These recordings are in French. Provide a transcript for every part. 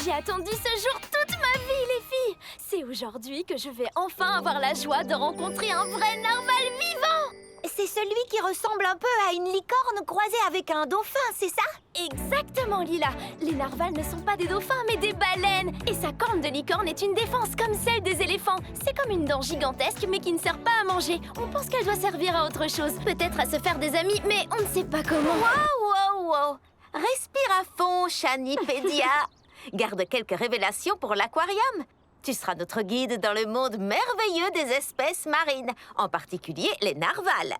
J'ai attendu ce jour toute ma vie, les filles. C'est aujourd'hui que je vais enfin avoir la joie de rencontrer un vrai narval vivant. C'est celui qui ressemble un peu à une licorne croisée avec un dauphin, c'est ça? Exactement, Lila. Les narvals ne sont pas des dauphins, mais des baleines. Et sa corne de licorne est une défense comme celle des éléphants. C'est comme une dent gigantesque, mais qui ne sert pas à manger. On pense qu'elle doit servir à autre chose. Peut-être à se faire des amis, mais on ne sait pas comment. Wow. Respire à fond, Chanipédia. Garde quelques révélations pour l'aquarium. Tu seras notre guide dans le monde merveilleux des espèces marines, en particulier les narvals.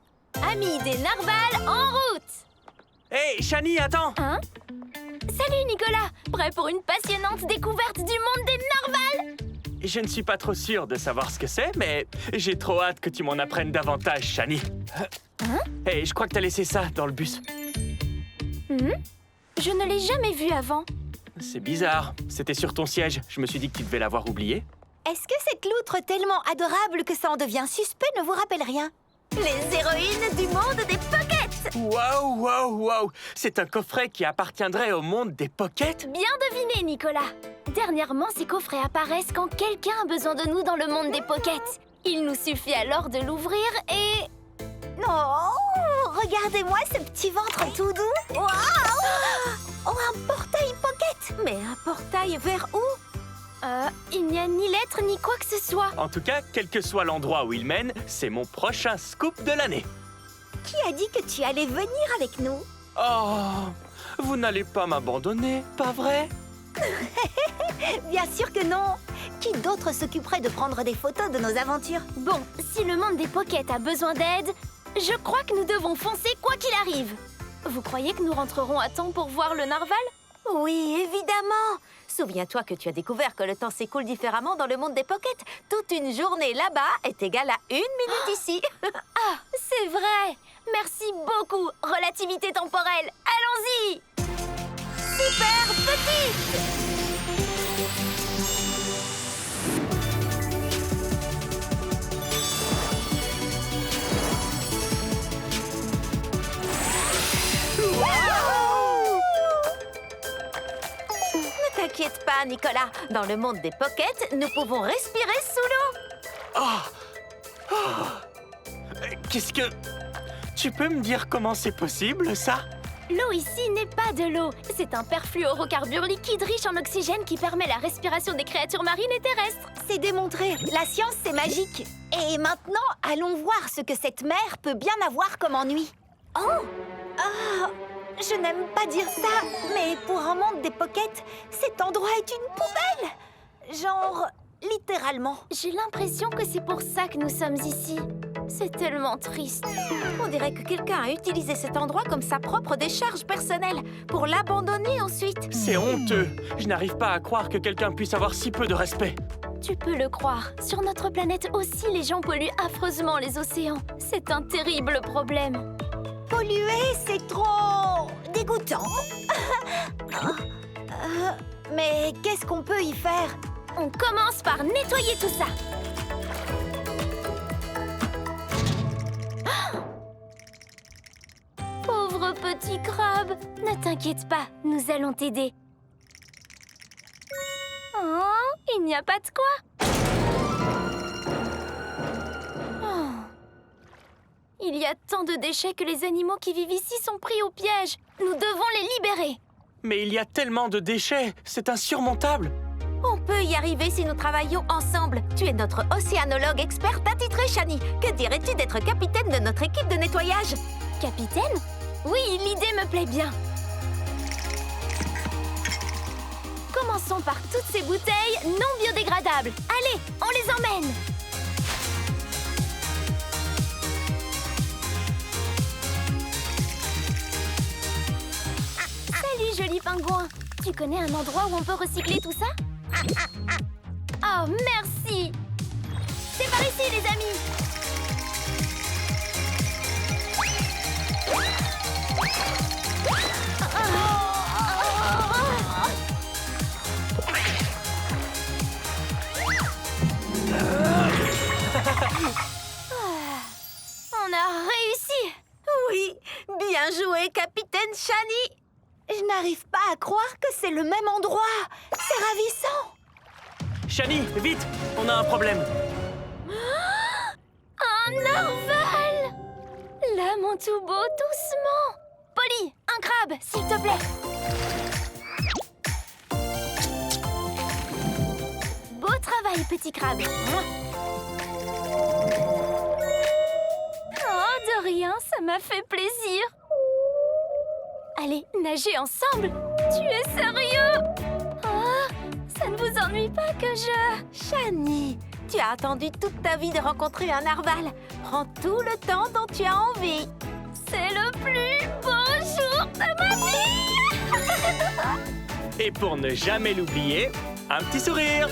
Amis des narvals, en route! Hé, Chani, attends! Hein? Salut, Nicolas! Prêt pour une passionnante découverte du monde des narvals? Je ne suis pas trop sûr de savoir ce que c'est, mais j'ai trop hâte que tu m'en apprennes davantage, Chani. Hein? Hé, je crois que t'as laissé ça dans le bus. Je ne l'ai jamais vu avant. C'est bizarre. C'était sur ton siège. Je me suis dit que tu devais l'avoir oublié. Est-ce que cette loutre tellement adorable que ça en devient suspect ne vous rappelle rien? Les héroïnes du monde des pockets! Waouh! C'est un coffret qui appartiendrait au monde des pockets? Bien deviné, Nicolas. Dernièrement, ces coffrets apparaissent quand quelqu'un a besoin de nous dans le monde des pockets. Il nous suffit alors de l'ouvrir et... Oh, regardez-moi ce petit ventre tout doux. Waouh! Oh, un portail pocket. Mais un portail vers où? Il n'y a ni lettre ni quoi que ce soit. En tout cas, quel que soit l'endroit où il mène, c'est mon prochain scoop de l'année. Qui a dit que tu allais venir avec nous? Oh, vous n'allez pas m'abandonner, pas vrai? Bien sûr que non. Qui d'autre s'occuperait de prendre des photos de nos aventures? Bon, si le monde des pockets a besoin d'aide, je crois que nous devons foncer quoi qu'il arrive. Vous croyez que nous rentrerons à temps pour voir le narval? Oui, évidemment. Souviens-toi que tu as découvert que le temps s'écoule différemment dans le monde des pockets. Toute une journée là-bas est égale à 1 minute ici. Ah, c'est vrai. Merci beaucoup, relativité temporelle. Allons-y. Super petite! Ne t'inquiète pas, Nicolas. Dans le monde des pockets, nous pouvons respirer sous l'eau. Qu'est-ce que... Tu peux me dire comment c'est possible, ça? L'eau ici n'est pas de l'eau. C'est un perfluorocarbure liquide riche en oxygène qui permet la respiration des créatures marines et terrestres. C'est démontré. La science, c'est magique. Et maintenant, allons voir ce que cette mer peut bien avoir comme ennui. Oh! Ah! Je n'aime pas dire ça, mais pour un monde des pockets, cet endroit est une poubelle. Genre, littéralement. J'ai l'impression que c'est pour ça que nous sommes ici. C'est tellement triste. On dirait que quelqu'un a utilisé cet endroit comme sa propre décharge personnelle, pour l'abandonner ensuite. C'est honteux. Je n'arrive pas à croire que quelqu'un puisse avoir si peu de respect. Tu peux le croire. Sur notre planète aussi, les gens polluent affreusement les océans. C'est un terrible problème. Polluer, c'est trop... dégoûtant. Mais qu'est-ce qu'on peut y faire? On commence par nettoyer tout ça. Pauvre petit crabe, ne t'inquiète pas, nous allons t'aider. Oh, il n'y a pas de quoi. Oh. Il y a tant de déchets que les animaux qui vivent ici sont pris au piège. Nous devons les libérer. Mais il y a tellement de déchets, c'est insurmontable. On peut y arriver si nous travaillons ensemble. Tu es notre océanologue experte attitrée, Chani. Que dirais-tu d'être capitaine de notre équipe de nettoyage? Capitaine? Oui, l'idée me plaît bien. Commençons par toutes ces bouteilles non biodégradables. Allez, on les emmène. Salut, joli pingouin. Tu connais un endroit où on peut recycler tout ça? Oh, merci. C'est par ici, les amis. On a réussi. Oui, bien joué, capitaine Chani. Je n'arrive pas à croire que c'est le même endroit. C'est ravissant. Shani, vite! On a un problème. Un narval! Là, mon tout beau, doucement. Polly, un crabe, s'il te plaît. Beau travail, petit crabe. Oh, de rien, ça m'a fait plaisir. Allez, nager ensemble. Tu es sérieux? Oh, ça ne vous ennuie pas que je... Shani, tu as attendu toute ta vie de rencontrer un narval. Prends tout le temps dont tu as envie. C'est le plus beau jour de ma vie. Et pour ne jamais l'oublier, un petit sourire.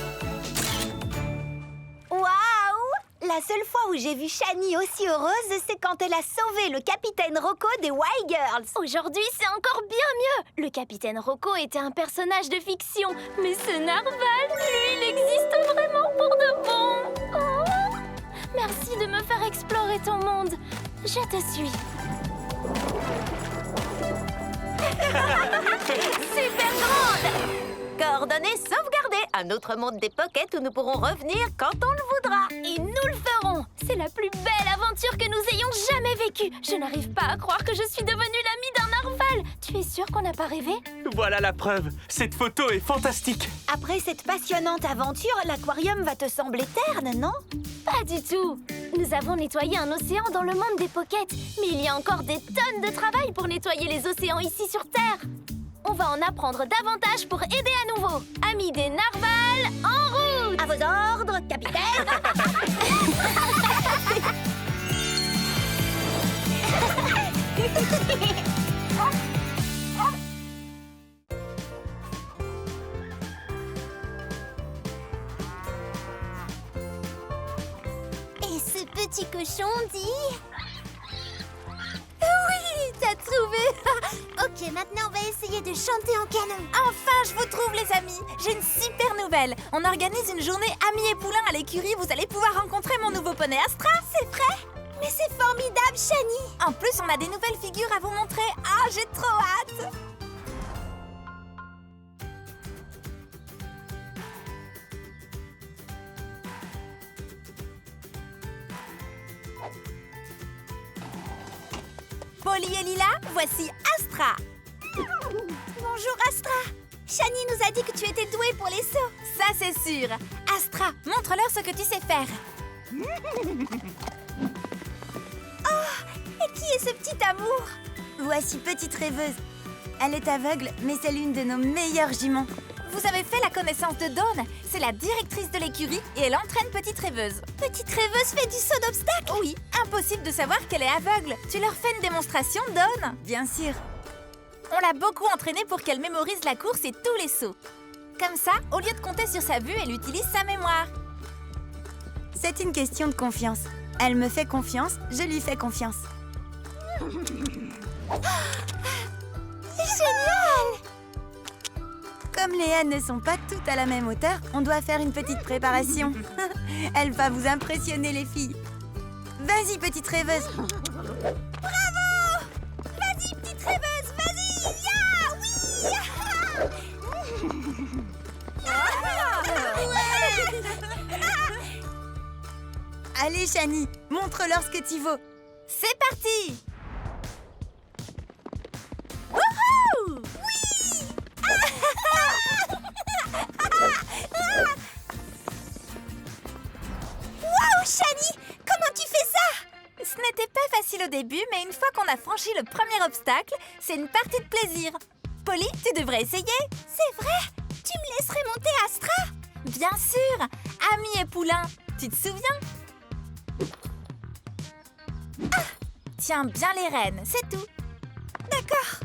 Waouh! La seule fois où j'ai vu Shani aussi heureuse, c'est quand elle a sauvé le capitaine Rocco des Y-Girls. Aujourd'hui, c'est encore bien mieux. Le capitaine Rocco était un personnage de fiction, mais ce narval, lui, il existe vraiment pour de bon. Oh, merci de me faire explorer ton monde. Je te suis. Super grande! Coordonnées sauvegardées. Un autre monde des pockets où nous pourrons revenir quand on le voudra. Et nous le ferons. C'est la plus belle aventure que nous ayons jamais vécue. Je n'arrive pas à croire que je suis devenue l'amie d'un narval. Tu es sûre qu'on n'a pas rêvé? Voilà la preuve. Cette photo est fantastique. Après cette passionnante aventure, l'aquarium va te sembler terne, non? Pas du tout. Nous avons nettoyé un océan dans le monde des pockets, mais il y a encore des tonnes de travail pour nettoyer les océans ici sur Terre. On va en apprendre davantage pour aider à nouveau. Amis des narvals, en route! À vos ordres, capitaine! Et ce petit cochon dit... Oui, t'as trouvé. Ok, maintenant on va essayer de chanter en canon. Enfin, je vous trouve, les amis. J'ai une super nouvelle. On organise une journée amis et poulains à l'écurie. Vous allez pouvoir rencontrer mon nouveau poney Astra. C'est vrai? Mais c'est formidable, Shani. En plus, on a des nouvelles figures à vous montrer. Ah, j'ai trop hâte. Polly et Lila, voici Astra. Bonjour, Astra. Shani nous a dit que tu étais douée pour les sauts. Ça, c'est sûr. Astra, montre-leur ce que tu sais faire. Et qui est ce petit amour? Voici Petite Rêveuse. Elle est aveugle, mais c'est l'une de nos meilleures juments. Vous avez fait la connaissance de Dawn. C'est la directrice de l'écurie et elle entraîne Petite Rêveuse. Petite rêveuse fait du saut d'obstacle? Oui, impossible de savoir qu'elle est aveugle. Tu leur fais une démonstration, Dawn? Bien sûr. On l'a beaucoup entraînée pour qu'elle mémorise la course et tous les sauts. Comme ça, au lieu de compter sur sa vue, elle utilise sa mémoire. C'est une question de confiance. Elle me fait confiance, je lui fais confiance. Génial! Comme les haines ne sont pas toutes à la même hauteur, on doit faire une petite préparation. Elle va vous impressionner, les filles. Vas-y, petite rêveuse. Vas-y, petite rêveuse, vas-y! Ya! Allez, Shani, montre-leur ce que tu vaux. C'est parti! Waouh, Shani! Comment tu fais ça? Ce n'était pas facile au début, mais une fois qu'on a franchi le premier obstacle, c'est une partie de plaisir. Polly, tu devrais essayer. C'est vrai? Tu me laisserais monter Astra? Bien sûr! Amis et poulains, tu te souviens? Tiens bien les rênes, c'est tout. D'accord.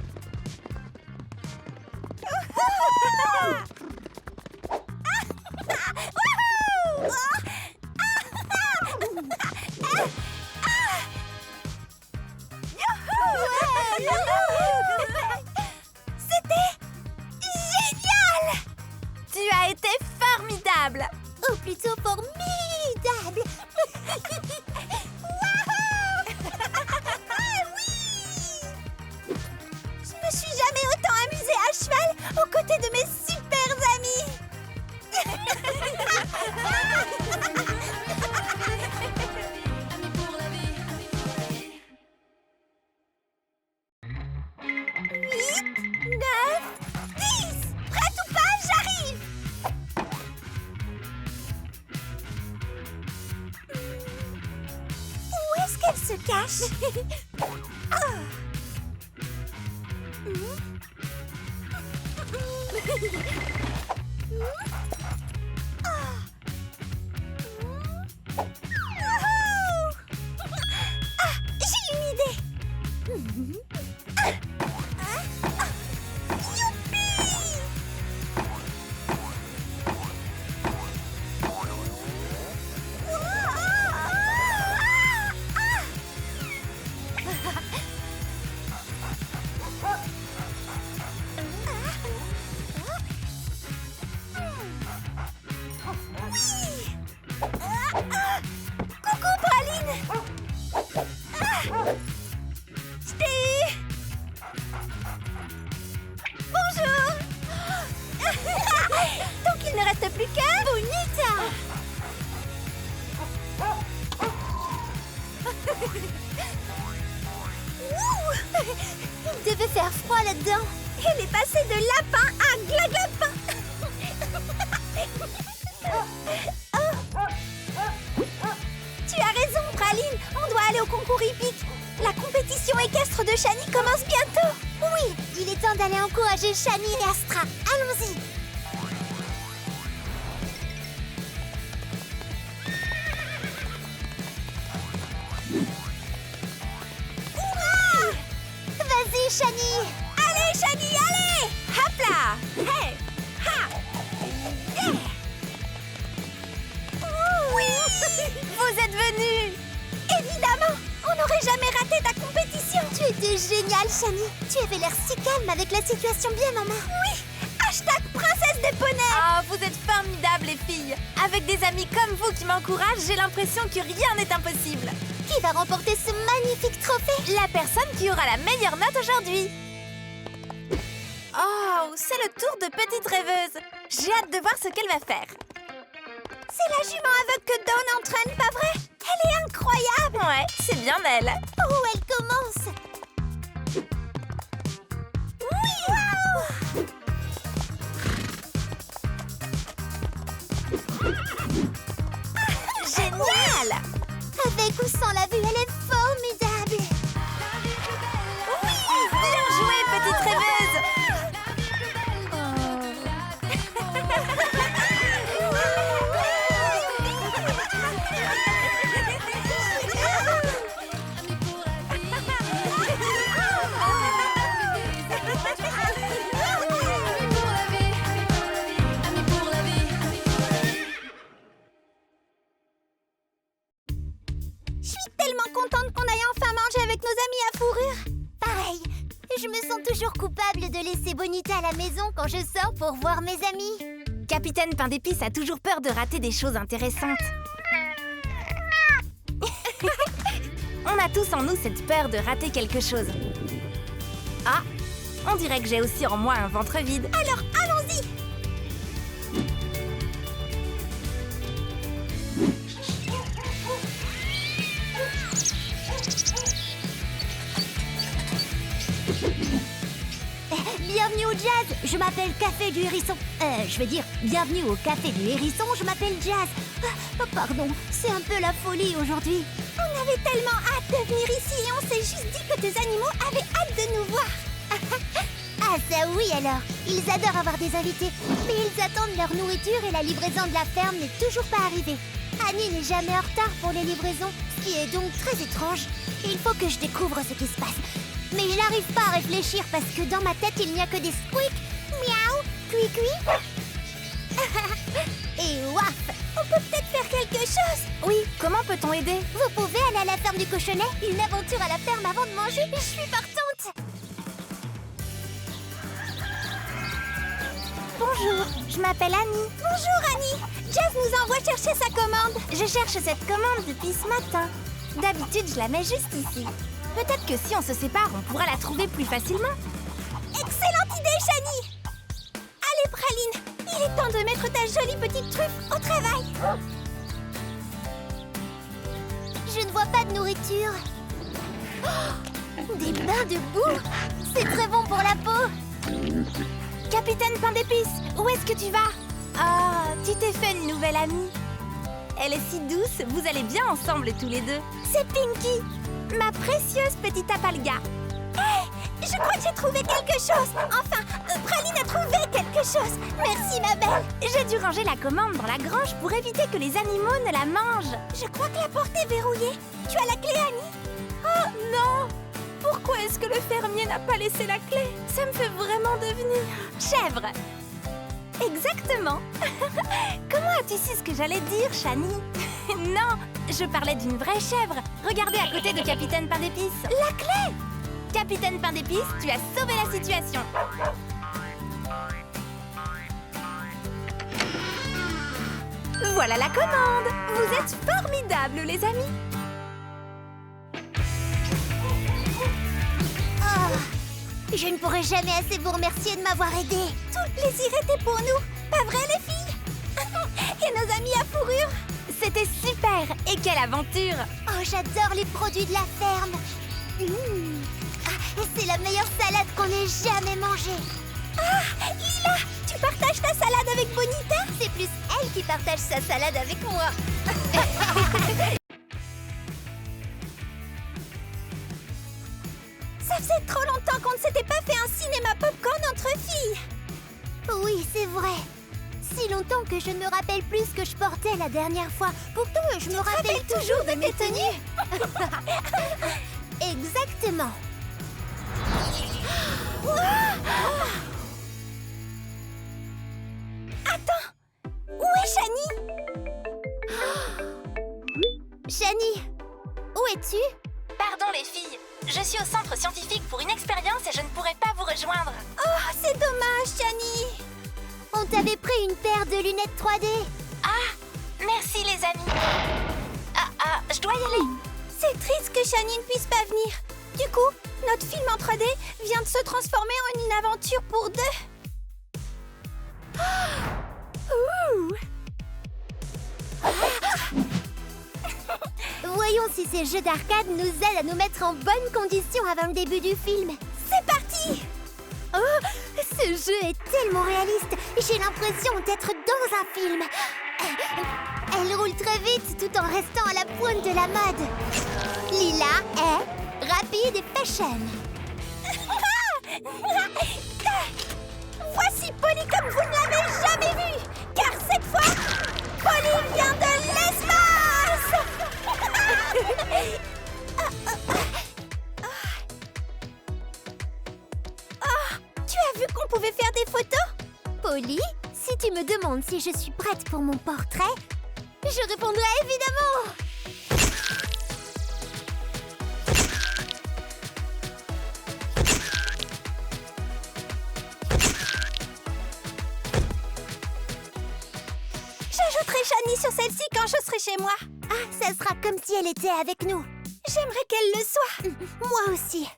C'était génial! Tu as été formidable! Ou plutôt formidable! Wouhou! Oui! Je me suis jamais autant amusée! relâche. J'ai une idée. Coucou, Praline. Je t'ai eu. Bonjour. Donc il ne reste plus qu'un Bonita. Il devait faire froid là-dedans. Elle est passée de lapin à glaglapin. Tu as raison, Praline. On doit aller au concours hippique. La compétition équestre de Shani commence bientôt. Oui, il est temps d'aller encourager Shani et Astra. Allons-y. Vas-y, Shani. Allez, Shani, allez. Hop là. Hey. Ha. Yeah. Oui. Vous êtes venus. Évidemment. On n'aurait jamais raté ta compétition. Tu étais géniale, Shani. Tu avais l'air si calme avec la situation bien en main. Oui. Hashtag princesse des poneys. Oh, vous êtes formidables, les filles. Avec des amis comme vous qui m'encouragent, j'ai l'impression que rien n'est impossible. Qui va remporter ce magnifique trophée? La personne qui aura la meilleure note aujourd'hui. Oh, c'est le tour de Petite Rêveuse. J'ai hâte de voir ce qu'elle va faire. C'est la jument aveugle que Dawn entraîne, pas vrai? Elle est incroyable. Ouais, c'est bien elle. Par où elle commence? Génial. Avec ou sans la vue, elle est formidable. Oui, bien joué, Petite Rêveuse. Je suis tellement contente qu'on aille enfin manger avec nos amis à fourrure. Pareil, je me sens toujours coupable de laisser Bonita à la maison quand je sors pour voir mes amis. Capitaine Pain d'Épice a toujours peur de rater des choses intéressantes. On a tous en nous cette peur de rater quelque chose. Ah, on dirait que j'ai aussi en moi un ventre vide. Alors, allons-y. Bienvenue au jazz, je m'appelle Café du Hérisson. Je veux dire, bienvenue au Café du Hérisson, je m'appelle Jazz. Pardon, c'est un peu la folie aujourd'hui. On avait tellement hâte de venir ici et on s'est juste dit que tes animaux avaient hâte de nous voir. Ah ça oui alors, ils adorent avoir des invités, mais ils attendent leur nourriture et la livraison de la ferme n'est toujours pas arrivée. Annie n'est jamais en retard pour les livraisons, ce qui est donc très étrange. Il faut que je découvre ce qui se passe. Mais je n'arrive pas à réfléchir parce que dans ma tête, il n'y a que des squeaks, miaou, cui-cui. Et waf! On peut peut-être faire quelque chose. Oui, comment peut-on aider? Vous pouvez aller à la ferme du cochonnet? Une aventure à la ferme avant de manger? Je suis partante. Bonjour, je m'appelle Annie. Bonjour Annie. Jazz nous envoie chercher sa commande. Je cherche cette commande depuis ce matin. D'habitude, je la mets juste ici. Peut-être que si on se sépare, on pourra la trouver plus facilement. Excellente idée, Shani. Allez, Praline, il est temps de mettre ta jolie petite truffe au travail. Je ne vois pas de nourriture. Oh, des bains de boue. C'est très bon pour la peau. Capitaine Pain d'Épice, où est-ce que tu vas? Ah, tu t'es fait une nouvelle amie. Elle est si douce, vous allez bien ensemble tous les deux. C'est Pinky. Ma précieuse petite Apalga. Hé, je crois que j'ai trouvé quelque chose. Enfin, Praline a trouvé quelque chose. Merci, ma belle. J'ai dû ranger la commande dans la grange pour éviter que les animaux ne la mangent. Je crois que la porte est verrouillée. Tu as la clé, Annie? Oh non! Pourquoi est-ce que le fermier n'a pas laissé la clé? Ça me fait vraiment devenir chèvre. Exactement. Comment as-tu su ce que j'allais dire, Shani? Non, je parlais d'une vraie chèvre. Regardez à côté de Capitaine Pain d'Épices. La clé! Capitaine Pain d'Épices, tu as sauvé la situation. Voilà la commande. Vous êtes formidables, les amis. Je ne pourrai jamais assez vous remercier de m'avoir aidé. Tout le plaisir était pour nous. Pas vrai, les filles? Et nos amis à fourrure? C'était super. Et quelle aventure! Oh, j'adore les produits de la ferme. C'est la meilleure salade qu'on ait jamais mangée. Ah, Lila, tu partages ta salade avec Bonita? C'est plus elle qui partage sa salade avec moi. Ça faisait trop longtemps qu'on ne s'était pas fait un cinéma popcorn entre filles. Oui, c'est vrai. Si longtemps que je ne me rappelle plus ce que je portais la dernière fois. Pourtant, je me rappelle toujours de mes tenues. Exactement. Attends, où est Shani? Shani, où es-tu? Pardon les filles, je suis au centre scientifique pour une expérience et je ne pourrai pas vous rejoindre. Oh, c'est dommage, Shani. On t'avait pris une paire de lunettes 3D. Ah, merci les amis. Je dois y aller. C'est triste que Shani ne puisse pas venir. Du coup, notre film en 3D vient de se transformer en une aventure pour deux. Ouh. Voyons si ces jeux d'arcade nous aident à nous mettre en bonne condition avant le début du film. C'est parti! Oh, ce jeu est tellement réaliste. J'ai l'impression d'être dans un film. Elle roule très vite tout en restant à la pointe de la mode. Lila est rapide et fashion. Voici Polly comme vous ne l'avez jamais vue. Car cette fois, Polly vient de l'espace. Tu as vu qu'on pouvait faire des photos? Polly, si tu me demandes si je suis prête pour mon portrait, je répondrai évidemment. J'ajouterai Shani sur celle-ci quand je serai chez moi. Ah, ça sera comme si elle était avec nous. J'aimerais qu'elle le soit. Moi aussi.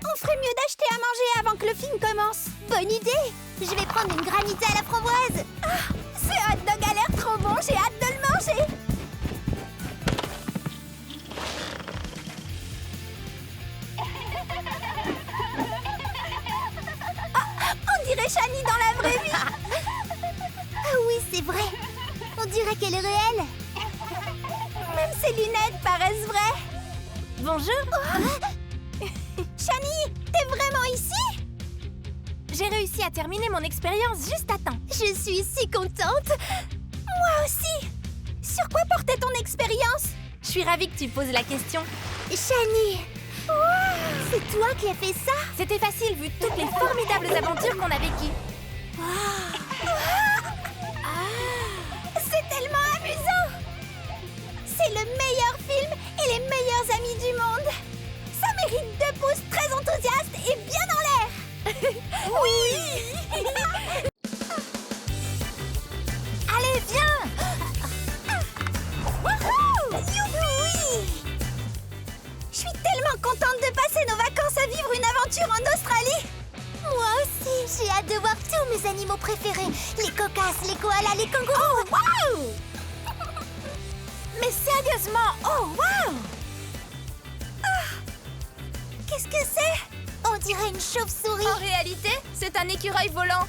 On ferait mieux d'acheter à manger avant que le film commence. Bonne idée. Je vais prendre une granité à la framboise. Ce hot dog a l'air trop bon, j'ai hâte de le manger. On dirait Shani dans la vraie vie. Ah oui, c'est vrai. On dirait qu'elle est réelle. Même ses lunettes paraissent vraies. Bonjour. Shani, t'es vraiment ici? J'ai réussi à terminer mon expérience juste à temps. Je suis si contente. Moi aussi. Sur quoi portait ton expérience? Je suis ravie que tu poses la question. Shani, c'est toi qui as fait ça? C'était facile vu toutes les formidables aventures qu'on a vécues. C'est tellement amusant! C'est le meilleur film et les meilleurs amis du monde. Ça mérite 2 pouces très enthousiastes et bien en l'air. Oui! Allez, viens! Wouhou! Youpi! Je suis tellement contente de passer nos vacances à vivre une aventure en Australie. Moi aussi, j'ai hâte de voir tous mes animaux préférés. Les cocasses, les koalas, les kangourous. Oh, waouh! Mais sérieusement, oh, waouh! Qu'est-ce que c'est? On dirait une chauve-souris. En réalité, c'est un écureuil volant.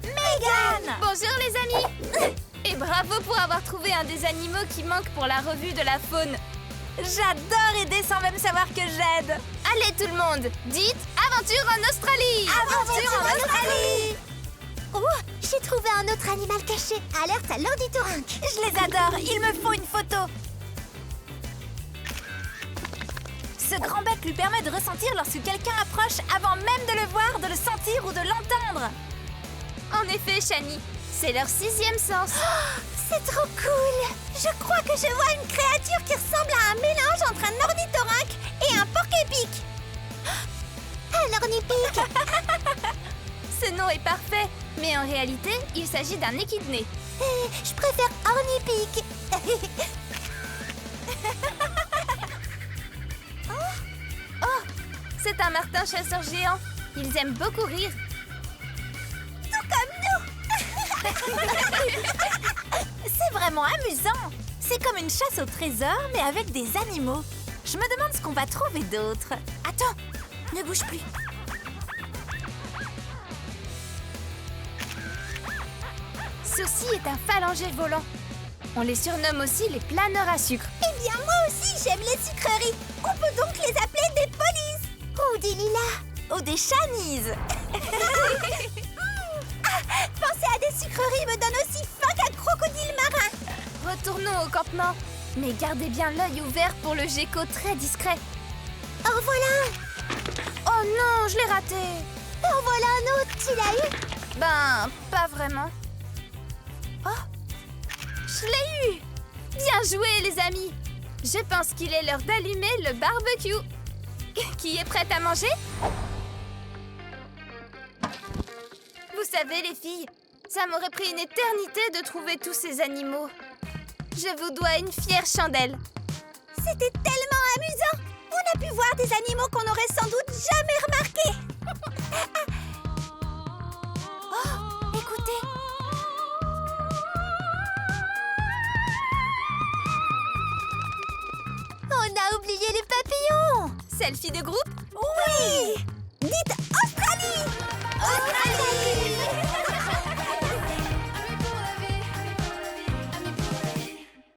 Megan! Bonjour les amis! Et bravo pour avoir trouvé un des animaux qui manque pour la revue de la faune. J'adore aider sans même savoir que j'aide. Allez tout le monde, dites aventure en Australie. Aventure en Australie. Oh, j'ai trouvé un autre animal caché. Alerte à l'ornithorynque. Je les adore, il me faut une photo. Ce grand bec lui permet de ressentir lorsque quelqu'un approche avant même de le voir, de le sentir ou de l'entendre. En effet, Shani, c'est leur 6e sens. C'est trop cool. Je crois que je vois une créature qui ressemble à un mélange entre un ornithorynque et un porc-épic. Un ornipic. Ce nom est parfait, mais en réalité, il s'agit d'un échidné. Je préfère ornipic. Oh, c'est un martin chasseur géant. Ils aiment beaucoup rire. Tout comme nous. C'est vraiment amusant. C'est comme une chasse au trésor, mais avec des animaux. Je me demande ce qu'on va trouver d'autre. Attends, ne bouge plus. Ceci est un phalangé volant. On les surnomme aussi les planeurs à sucre. Eh bien, moi aussi, j'aime les sucreries. On peut donc les appeler des polices. Ou des lilas. Ou des chanises. Penser à des sucreries me donne aussi faim qu'un crocodile marin. Retournons au campement. Mais gardez bien l'œil ouvert pour le gecko très discret. En voilà. Oh non, je l'ai raté. En voilà un autre. Tu l'as eu? Ben, pas vraiment. Oh, je l'ai eu. Bien joué, les amis. Je pense qu'il est l'heure d'allumer le barbecue. Qui est prête à manger? Vous savez, les filles, ça m'aurait pris une éternité de trouver tous ces animaux. Je vous dois une fière chandelle. C'était tellement amusant. On a pu voir des animaux qu'on n'aurait sans doute jamais remarqués. Oh, écoutez. On a oublié les papillons. Selfie de groupe? Oui. Dites Australie. Australie.